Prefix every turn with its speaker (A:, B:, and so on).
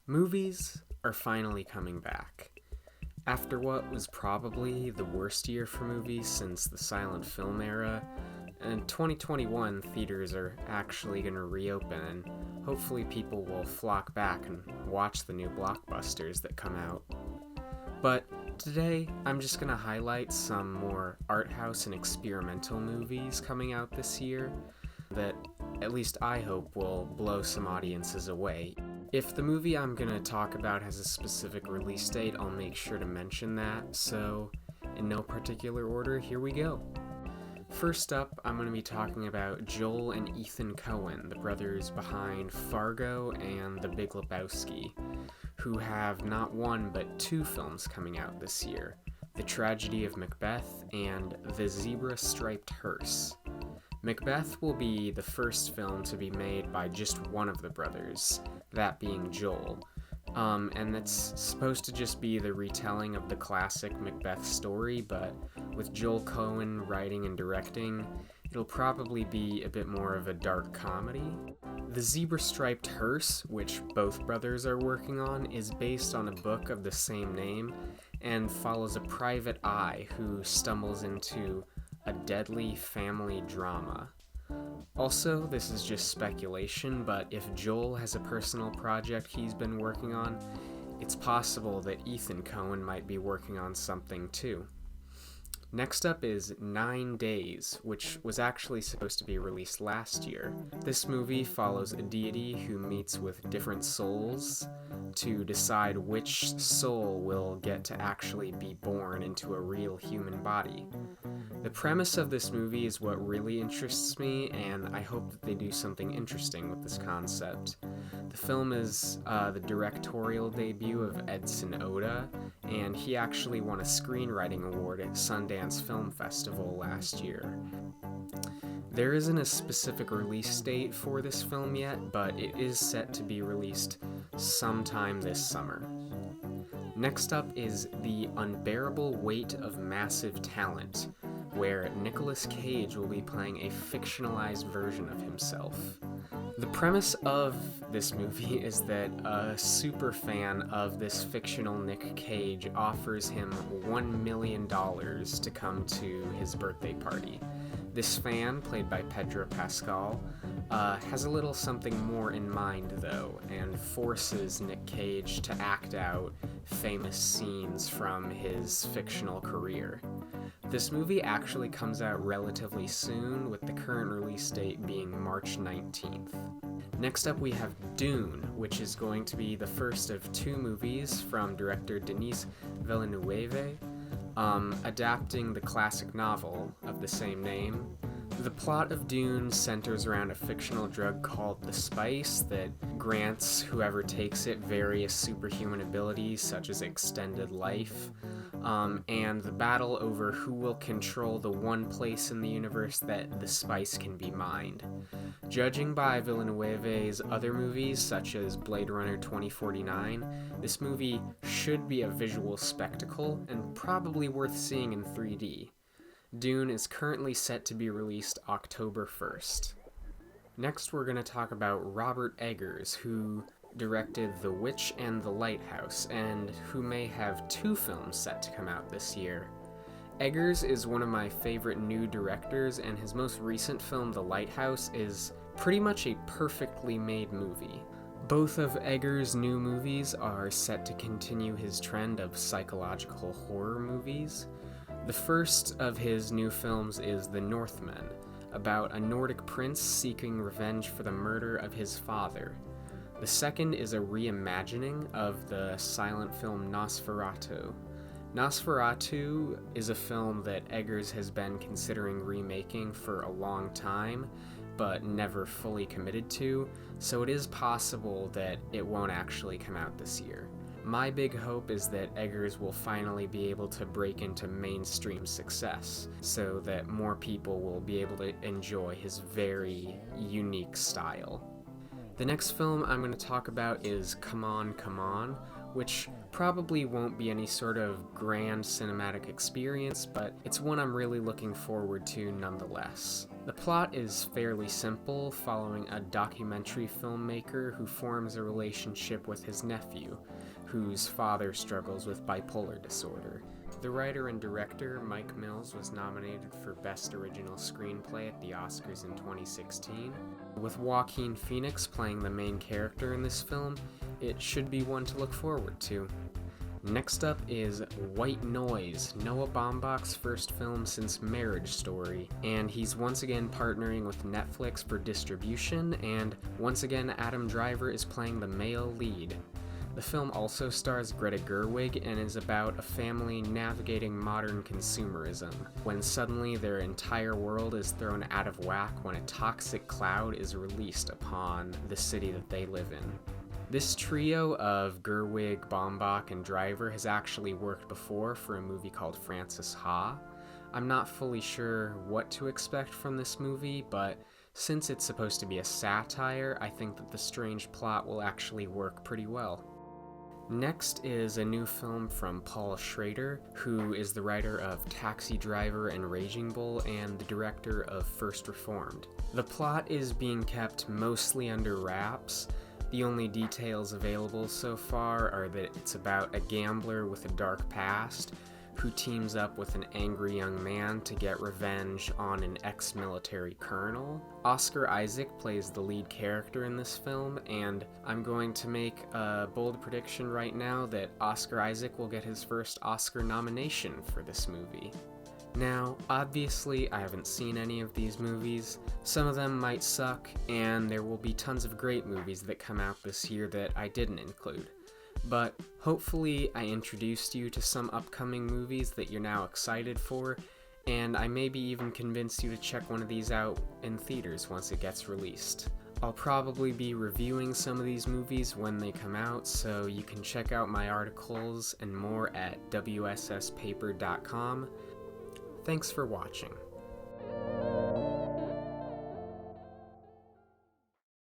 A: Movies are finally coming back. After what was probably the worst year for movies since the silent film era, in 2021 theaters are actually going to reopen and hopefully people will flock back and watch the new blockbusters that come out. But today I'm just going to highlight some more art house and experimental movies coming out this year that at least I hope will blow some audiences away. If the movie I'm going to talk about has a specific release date, I'll make sure to mention that, so in no particular order, here we go. First up, I'm going to be talking about Joel and Ethan Cohen, the brothers behind Fargo and The Big Lebowski, who have not one but two films coming out this year, The Tragedy of Macbeth and The Zebra-Striped Hearse. Macbeth will be the first film to be made by just one of the brothers, that being Joel. And it's supposed to just be the retelling of the classic Macbeth story, but with Joel Cohen writing and directing, it'll probably be a bit more of a dark comedy. The Zebra-Striped Hearse, which both brothers are working on, is based on a book of the same name and follows a private eye who stumbles into a deadly family drama. Also, this is just speculation, but if Joel has a personal project he's been working on, it's possible that Ethan Cohen might be working on something too. Next up is 9 Days, which was actually supposed to be released last year. This movie follows a deity who meets with different souls to decide which soul will get to actually be born into a real human body. The premise of this movie is what really interests me, and I hope that they do something interesting with this concept. The film is the directorial debut of Edson Oda, and he actually won a screenwriting award at Sundance Film Festival last year. There isn't a specific release date for this film yet, but it is set to be released sometime this summer. Next up is The Unbearable Weight of Massive Talent, where Nicolas Cage will be playing a fictionalized version of himself. The premise of this movie is that a super fan of this fictional Nick Cage offers him $1 million to come to his birthday party. This fan, played by Pedro Pascal, has a little something more in mind though, and forces Nick Cage to act out famous scenes from his fictional career. This movie actually comes out relatively soon, with the current release date being March 19th. Next up we have Dune, which is going to be the first of two movies from director Denis Villeneuve, adapting the classic novel of the same name. The plot of Dune centers around a fictional drug called the Spice that grants whoever takes it various superhuman abilities such as extended life, and the battle over who will control the one place in the universe that the spice can be mined. Judging by Villeneuve's other movies such as Blade Runner 2049, this movie should be a visual spectacle and probably worth seeing in 3D. Dune is currently set to be released October 1st. Next we're going to talk about Robert Eggers, who directed The Witch and the Lighthouse, and who may have two films set to come out this year. Eggers is one of my favorite new directors, and his most recent film, The Lighthouse, is pretty much a perfectly made movie. Both of Eggers' new movies are set to continue his trend of psychological horror movies. The first of his new films is The Northman, about a Nordic prince seeking revenge for the murder of his father. The second is a reimagining of the silent film Nosferatu. Nosferatu is a film that Eggers has been considering remaking for a long time, but never fully committed to, so it is possible that it won't actually come out this year. My big hope is that Eggers will finally be able to break into mainstream success, so that more people will be able to enjoy his very unique style. The next film I'm going to talk about is Come On, Come On, which probably won't be any sort of grand cinematic experience, but it's one I'm really looking forward to nonetheless. The plot is fairly simple, following a documentary filmmaker who forms a relationship with his nephew, whose father struggles with bipolar disorder. The writer and director, Mike Mills, was nominated for Best Original Screenplay at the Oscars in 2016. With Joaquin Phoenix playing the main character in this film, it should be one to look forward to. Next up is White Noise, Noah Baumbach's first film since Marriage Story, and he's once again partnering with Netflix for distribution, and once again Adam Driver is playing the male lead. The film also stars Greta Gerwig and is about a family navigating modern consumerism, when suddenly their entire world is thrown out of whack when a toxic cloud is released upon the city that they live in. This trio of Gerwig, Baumbach, and Driver has actually worked before for a movie called Frances Ha. I'm not fully sure what to expect from this movie, but since it's supposed to be a satire, I think that the strange plot will actually work pretty well. Next is a new film from Paul Schrader, who is the writer of Taxi Driver and Raging Bull and the director of First Reformed. The plot is being kept mostly under wraps. The only details available so far are that it's about a gambler with a dark past who teams up with an angry young man to get revenge on an ex-military colonel. Oscar Isaac plays the lead character in this film, and I'm going to make a bold prediction right now that Oscar Isaac will get his first Oscar nomination for this movie. Now, obviously, I haven't seen any of these movies. Some of them might suck, and there will be tons of great movies that come out this year that I didn't include. But hopefully I introduced you to some upcoming movies that you're now excited for, and I maybe even convinced you to check one of these out in theaters once it gets released. I'll probably be reviewing some of these movies when they come out, so you can check out my articles and more at wsspaper.com. Thanks for watching.